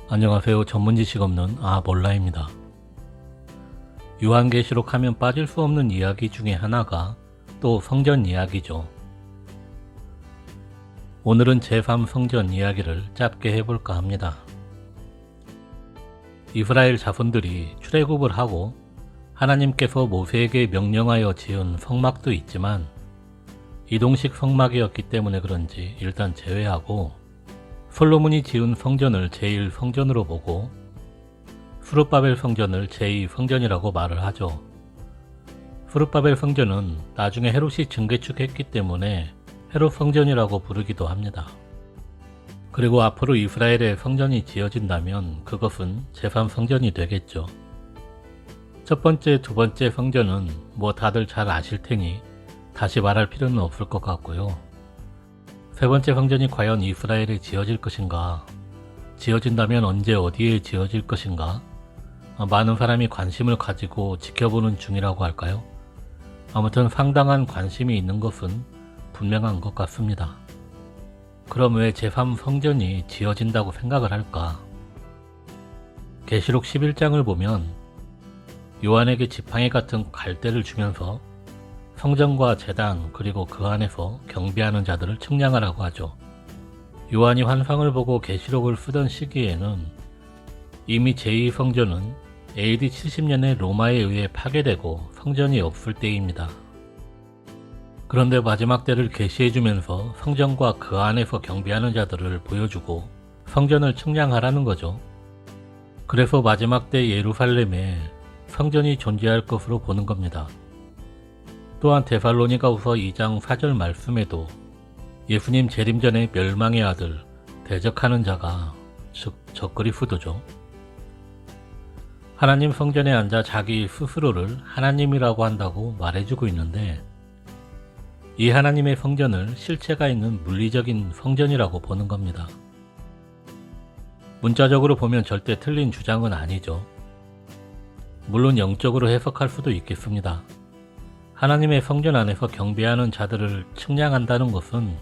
안녕하세요. 전문지식 없는 몰라입니다. 요한계시록 하면 빠질 수 없는 이야기 중에 하나가 또 성전 이야기죠. 오늘은 제3성전 이야기를 짧게 해볼까 합니다. 이스라엘 자손들이 출애굽을 하고 하나님께서 모세에게 명령하여 지은 성막도 있지만 이동식 성막이었기 때문에 그런지 일단 제외하고 솔로몬이 지은 성전을 제1성전으로 보고 스룹바벨 성전을 제2성전이라고 말을 하죠. 스룹바벨 성전은 나중에 헤롯이 증개축했기 때문에 헤롯 성전이라고 부르기도 합니다. 그리고 앞으로 이스라엘의 성전이 지어진다면 그것은 제3성전이 되겠죠. 첫 번째, 두 번째 성전은 다들 잘 아실 테니 다시 말할 필요는 없을 것 같고요. 세 번째 성전이 과연 이스라엘에 지어질 것인가? 지어진다면 언제 어디에 지어질 것인가? 많은 사람이 관심을 가지고 지켜보는 중이라고 할까요? 아무튼 상당한 관심이 있는 것은 분명한 것 같습니다. 그럼 왜 제3성전이 지어진다고 생각을 할까? 계시록 11장을 보면 요한에게 지팡이 같은 갈대를 주면서 성전과 제단 그리고 그 안에서 경배하는 자들을 측량하라고 하죠. 요한이 환상을 보고 계시록을 쓰던 시기에는 이미 제2성전은 AD 70년에 로마에 의해 파괴되고 성전이 없을 때입니다. 그런데 마지막 때를 계시해주면서 성전과 그 안에서 경배하는 자들을 보여주고 성전을 측량하라는 거죠. 그래서 마지막 때 예루살렘에 성전이 존재할 것으로 보는 겁니다. 또한 데살로니가후서 2장 4절 말씀에도 예수님 재림 전에 멸망의 아들 대적하는 자가 즉 적그리스도죠. 하나님 성전에 앉아 자기 스스로를 하나님이라고 한다고 말해주고 있는데 이 하나님의 성전을 실체가 있는 물리적인 성전이라고 보는 겁니다. 문자적으로 보면 절대 틀린 주장은 아니죠. 물론 영적으로 해석할 수도 있겠습니다. 하나님의 성전 안에서 경배하는 자들을 측량한다는 것은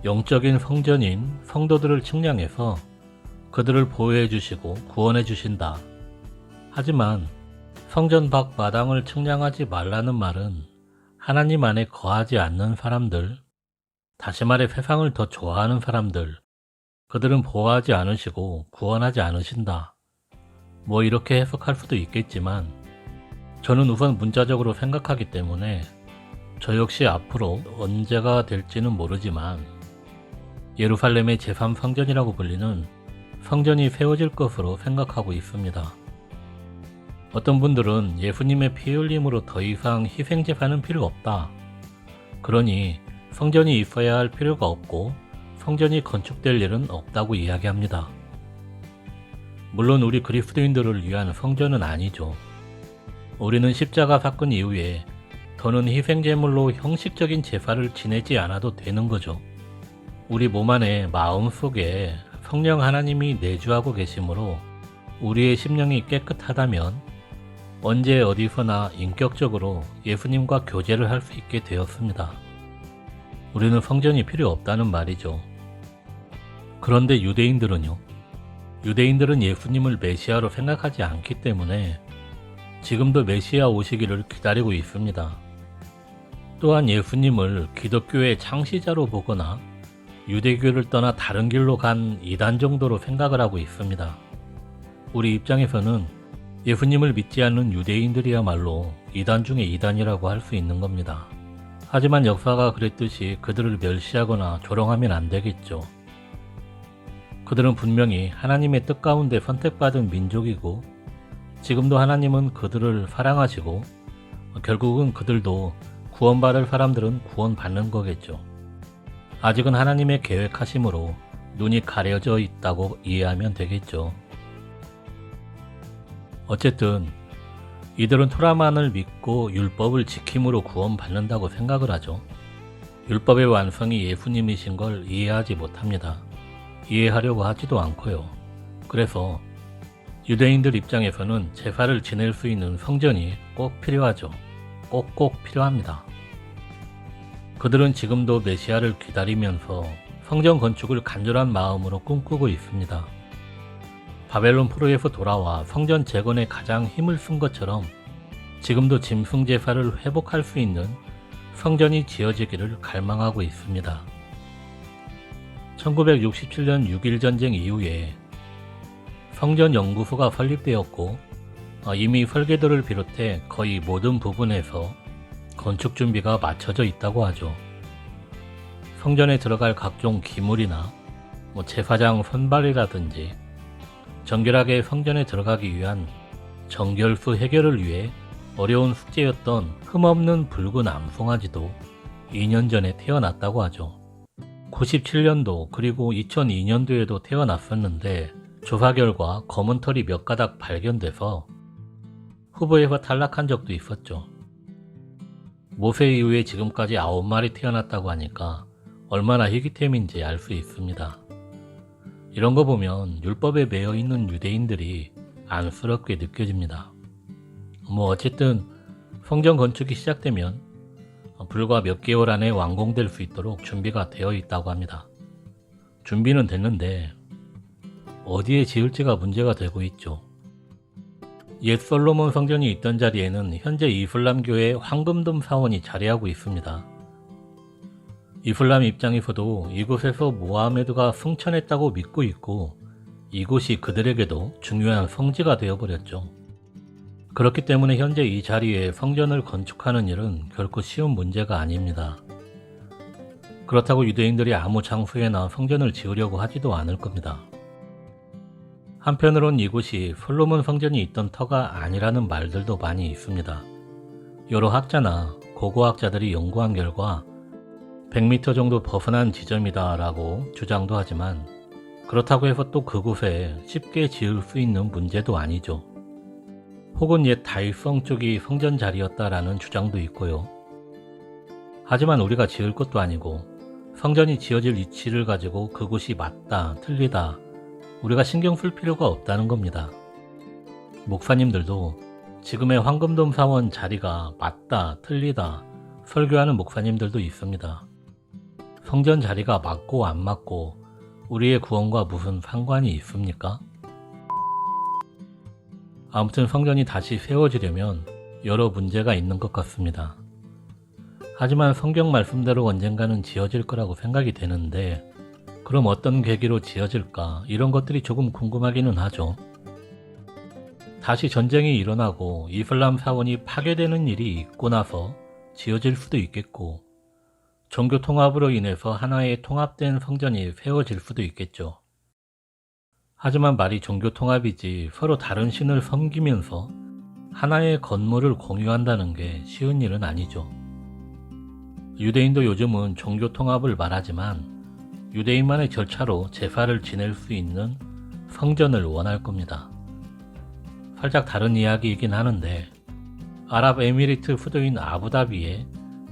영적인 성전인 성도들을 측량해서 그들을 보호해 주시고 구원해 주신다. 하지만 성전 밖 마당을 측량하지 말라는 말은 하나님 안에 거하지 않는 사람들, 다시 말해 세상을 더 좋아하는 사람들, 그들은 보호하지 않으시고 구원하지 않으신다. 이렇게 해석할 수도 있겠지만 저는 우선 문자적으로 생각하기 때문에 저 역시 앞으로 언제가 될지는 모르지만 예루살렘의 제3성전이라고 불리는 성전이 세워질 것으로 생각하고 있습니다. 어떤 분들은 예수님의 피 흘림으로 더 이상 희생제사는 필요 없다. 그러니 성전이 있어야 할 필요가 없고 성전이 건축될 일은 없다고 이야기합니다. 물론 우리 그리스도인들을 위한 성전은 아니죠. 우리는 십자가 사건 이후에 더는 희생제물로 형식적인 제사를 지내지 않아도 되는 거죠. 우리 몸 안에 마음속에 성령 하나님이 내주하고 계시므로 우리의 심령이 깨끗하다면 언제 어디서나 인격적으로 예수님과 교제를 할 수 있게 되었습니다. 우리는 성전이 필요 없다는 말이죠. 그런데 유대인들은요? 유대인들은 예수님을 메시아로 생각하지 않기 때문에 지금도 메시아 오시기를 기다리고 있습니다. 또한 예수님을 기독교의 창시자로 보거나 유대교를 떠나 다른 길로 간 이단 정도로 생각을 하고 있습니다. 우리 입장에서는 예수님을 믿지 않는 유대인들이야말로 이단 중에 이단이라고 할 수 있는 겁니다. 하지만 역사가 그랬듯이 그들을 멸시하거나 조롱하면 안 되겠죠. 그들은 분명히 하나님의 뜻 가운데 선택받은 민족이고 지금도 하나님은 그들을 사랑하시고 결국은 그들도 구원받을 사람들은 구원받는 거겠죠. 아직은 하나님의 계획하심으로 눈이 가려져 있다고 이해하면 되겠죠. 어쨌든 이들은 토라만을 믿고 율법을 지킴으로 구원받는다고 생각을 하죠. 율법의 완성이 예수님이신 걸 이해하지 못합니다. 이해하려고 하지도 않고요. 그래서 유대인들 입장에서는 제사를 지낼 수 있는 성전이 꼭 필요하죠. 꼭꼭 필요합니다. 그들은 지금도 메시아를 기다리면서 성전 건축을 간절한 마음으로 꿈꾸고 있습니다. 바벨론 포로에서 돌아와 성전 재건에 가장 힘을 쓴 것처럼 지금도 짐승 제사를 회복할 수 있는 성전이 지어지기를 갈망하고 있습니다. 1967년 6.1 전쟁 이후에 성전 연구소가 설립되었고 이미 설계도를 비롯해 거의 모든 부분에서 건축 준비가 마쳐져 있다고 하죠. 성전에 들어갈 각종 기물이나 제사장 선발이라든지 정결하게 성전에 들어가기 위한 정결수 해결을 위해 어려운 숙제였던 흠없는 붉은 암송아지도 2년 전에 태어났다고 하죠. 97년도 그리고 2002년도에도 태어났었는데 조사 결과 검은 털이 몇 가닥 발견돼서 후보에서 탈락한 적도 있었죠. 모세 이후에 지금까지 9마리 태어났다고 하니까 얼마나 희귀템인지 알 수 있습니다. 이런 거 보면 율법에 매여 있는 유대인들이 안쓰럽게 느껴집니다. 어쨌든 성전 건축이 시작되면 불과 몇 개월 안에 완공될 수 있도록 준비가 되어 있다고 합니다. 준비는 됐는데 어디에 지을지가 문제가 되고 있죠. 옛 솔로몬 성전이 있던 자리에는 현재 이슬람교의 황금돔 사원이 자리하고 있습니다. 이슬람 입장에서도 이곳에서 모하메드가 승천했다고 믿고 있고 이곳이 그들에게도 중요한 성지가 되어버렸죠. 그렇기 때문에 현재 이 자리에 성전을 건축하는 일은 결코 쉬운 문제가 아닙니다. 그렇다고 유대인들이 아무 장소에나 성전을 지으려고 하지도 않을 겁니다. 한편으론 이곳이 솔로몬 성전이 있던 터가 아니라는 말들도 많이 있습니다. 여러 학자나 고고학자들이 연구한 결과 100m 정도 벗어난 지점이다 라고 주장도 하지만 그렇다고 해서 또 그곳에 쉽게 지을 수 있는 문제도 아니죠. 혹은 옛 다윗성 쪽이 성전 자리였다라는 주장도 있고요. 하지만 우리가 지을 것도 아니고 성전이 지어질 위치를 가지고 그곳이 맞다, 틀리다 우리가 신경 쓸 필요가 없다는 겁니다. 목사님들도 지금의 황금돔 사원 자리가 맞다, 틀리다 설교하는 목사님들도 있습니다. 성전 자리가 맞고 안 맞고 우리의 구원과 무슨 상관이 있습니까? 아무튼 성전이 다시 세워지려면 여러 문제가 있는 것 같습니다. 하지만 성경 말씀대로 언젠가는 지어질 거라고 생각이 되는데 그럼 어떤 계기로 지어질까 이런 것들이 조금 궁금하기는 하죠. 다시 전쟁이 일어나고 이슬람 사원이 파괴되는 일이 있고 나서 지어질 수도 있겠고 종교 통합으로 인해서 하나의 통합된 성전이 세워질 수도 있겠죠. 하지만 말이 종교 통합이지 서로 다른 신을 섬기면서 하나의 건물을 공유한다는 게 쉬운 일은 아니죠. 유대인도 요즘은 종교 통합을 말하지만 유대인만의 절차로 제사를 지낼 수 있는 성전을 원할 겁니다. 살짝 다른 이야기이긴 하는데 아랍에미리트 수도인 아부다비에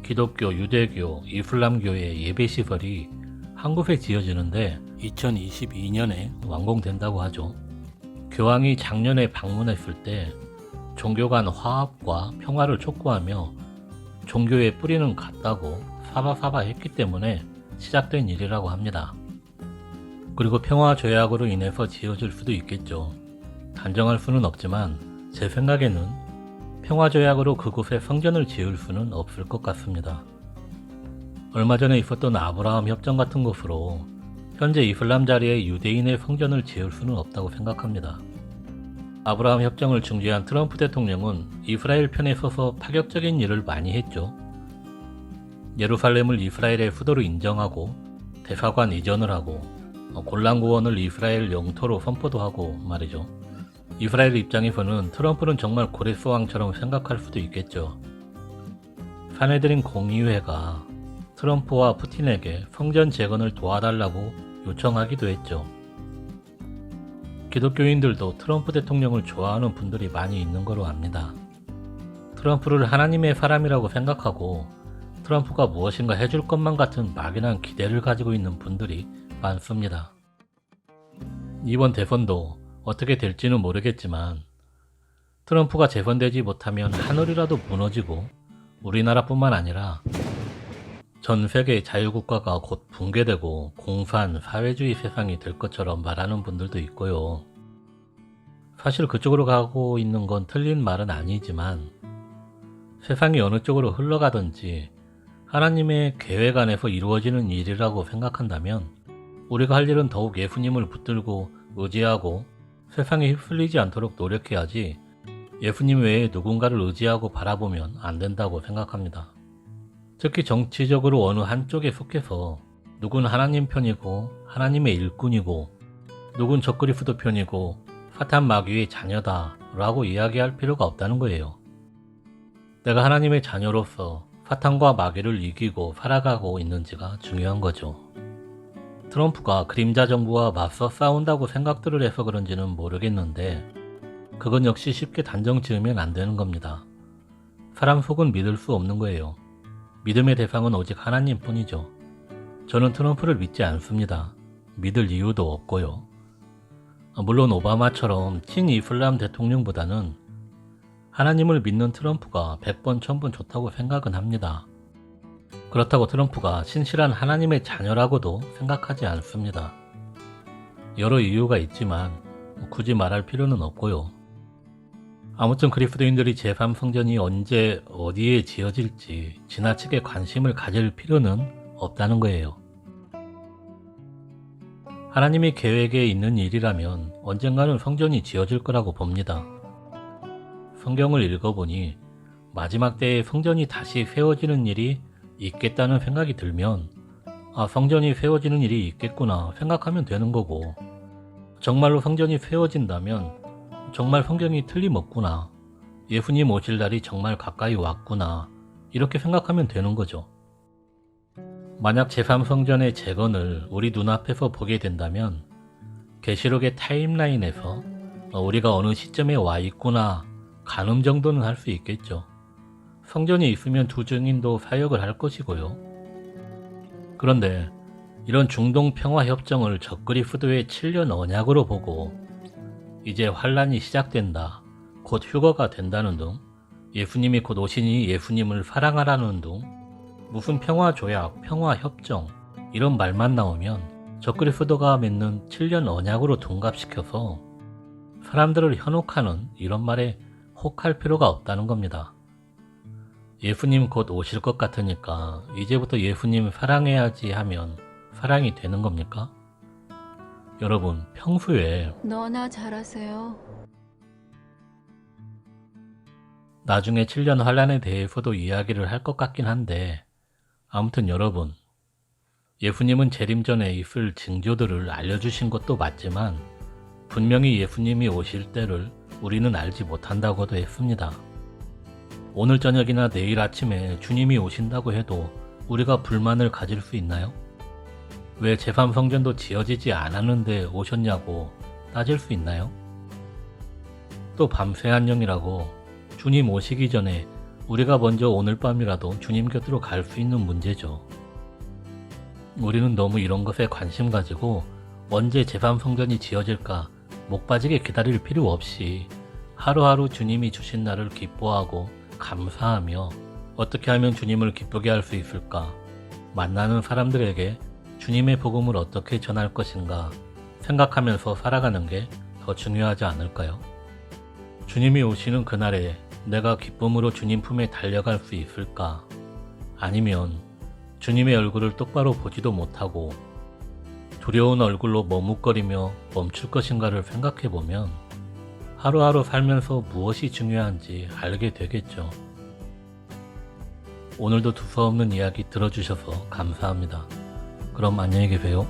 기독교, 유대교, 이슬람교의 예배시설이 한 곳에 지어지는데 2022년에 완공된다고 하죠. 교황이 작년에 방문했을 때 종교 간 화합과 평화를 촉구하며 종교의 뿌리는 같다고 사바사바 했기 때문에 시작된 일이라고 합니다. 그리고 평화 조약으로 인해서 지어질 수도 있겠죠. 단정할 수는 없지만 제 생각에는 평화 조약으로 그곳에 성전을 지을 수는 없을 것 같습니다. 얼마 전에 있었던 아브라함 협정 같은 것으로 현재 이슬람 자리에 유대인의 성전을 지을 수는 없다고 생각합니다. 아브라함 협정을 중재한 트럼프 대통령은 이스라엘 편에 서서 파격적인 일을 많이 했죠. 예루살렘을 이스라엘의 수도로 인정하고 대사관 이전을 하고 골란구원을 이스라엘 영토로 선포도 하고 말이죠. 이스라엘 입장에서는 트럼프는 정말 고레스왕처럼 생각할 수도 있겠죠. 사내들인 공의회가 트럼프와 푸틴에게 성전 재건을 도와달라고 요청하기도 했죠. 기독교인들도 트럼프 대통령을 좋아하는 분들이 많이 있는 거로 압니다. 트럼프를 하나님의 사람이라고 생각하고 트럼프가 무엇인가 해줄 것만 같은 막연한 기대를 가지고 있는 분들이 많습니다. 이번 대선도 어떻게 될지는 모르겠지만 트럼프가 재선되지 못하면 하늘이라도 무너지고 우리나라뿐만 아니라 전 세계 자유국가가 곧 붕괴되고 공산 사회주의 세상이 될 것처럼 말하는 분들도 있고요. 사실 그쪽으로 가고 있는 건 틀린 말은 아니지만 세상이 어느 쪽으로 흘러가든지 하나님의 계획 안에서 이루어지는 일이라고 생각한다면 우리가 할 일은 더욱 예수님을 붙들고 의지하고 세상에 휩쓸리지 않도록 노력해야지 예수님 외에 누군가를 의지하고 바라보면 안 된다고 생각합니다. 특히 정치적으로 어느 한쪽에 속해서 누군 하나님 편이고 하나님의 일꾼이고 누군 적그리스도 편이고 사탄 마귀의 자녀다 라고 이야기할 필요가 없다는 거예요. 내가 하나님의 자녀로서 사탄과 마귀를 이기고 살아가고 있는지가 중요한 거죠. 트럼프가 그림자 정부와 맞서 싸운다고 생각들을 해서 그런지는 모르겠는데 그건 역시 쉽게 단정 지으면 안 되는 겁니다. 사람 속은 믿을 수 없는 거예요. 믿음의 대상은 오직 하나님뿐이죠. 저는 트럼프를 믿지 않습니다. 믿을 이유도 없고요. 물론 오바마처럼 친이슬람 대통령보다는 하나님을 믿는 트럼프가 100번 1000번 좋다고 생각은 합니다. 그렇다고 트럼프가 신실한 하나님의 자녀라고도 생각하지 않습니다. 여러 이유가 있지만 굳이 말할 필요는 없고요. 아무튼 그리스도인들이 제3성전이 언제 어디에 지어질지 지나치게 관심을 가질 필요는 없다는 거예요. 하나님의 계획에 있는 일이라면 언젠가는 성전이 지어질 거라고 봅니다. 성경을 읽어보니 마지막 때에 성전이 다시 세워지는 일이 있겠다는 생각이 들면 성전이 세워지는 일이 있겠구나 생각하면 되는 거고 정말로 성전이 세워진다면 정말 성경이 틀림없구나 예수님 오실 날이 정말 가까이 왔구나 이렇게 생각하면 되는 거죠. 만약 제3성전의 재건을 우리 눈앞에서 보게 된다면 계시록의 타임라인에서 우리가 어느 시점에 와 있구나 가늠 정도는 할 수 있겠죠. 성전이 있으면 두 증인도 사역을 할 것이고요. 그런데 이런 중동 평화협정을 적그리스도의 7년 언약으로 보고 이제 환란이 시작된다, 곧 휴거가 된다는 등 예수님이 곧 오시니 예수님을 사랑하라는 등 무슨 평화조약, 평화협정 이런 말만 나오면 적그리스도가 맺는 7년 언약으로 둔갑시켜서 사람들을 현혹하는 이런 말에 혹할 필요가 없다는 겁니다. 예수님 곧 오실 것 같으니까 이제부터 예수님 사랑해야지 하면 사랑이 되는 겁니까? 여러분 평소에 너나 잘하세요. 나중에 7년 환란에 대해서도 이야기를 할 것 같긴 한데 아무튼 여러분 예수님은 재림 전에 있을 징조들을 알려주신 것도 맞지만 분명히 예수님이 오실 때를 우리는 알지 못한다고도 했습니다. 오늘 저녁이나 내일 아침에 주님이 오신다고 해도 우리가 불만을 가질 수 있나요? 왜 제3성전도 지어지지 않았는데 오셨냐고 따질 수 있나요? 또 밤새 안녕이라고 주님 오시기 전에 우리가 먼저 오늘 밤이라도 주님 곁으로 갈 수 있는 문제죠. 우리는 너무 이런 것에 관심 가지고 언제 제3성전이 지어질까 목 빠지게 기다릴 필요 없이 하루하루 주님이 주신 날을 기뻐하고 감사하며 어떻게 하면 주님을 기쁘게 할 수 있을까? 만나는 사람들에게 주님의 복음을 어떻게 전할 것인가 생각하면서 살아가는 게 더 중요하지 않을까요? 주님이 오시는 그날에 내가 기쁨으로 주님 품에 달려갈 수 있을까? 아니면 주님의 얼굴을 똑바로 보지도 못하고 두려운 얼굴로 머뭇거리며 멈출 것인가를 생각해보면 하루하루 살면서 무엇이 중요한지 알게 되겠죠. 오늘도 두서없는 이야기 들어주셔서 감사합니다. 그럼 안녕히 계세요.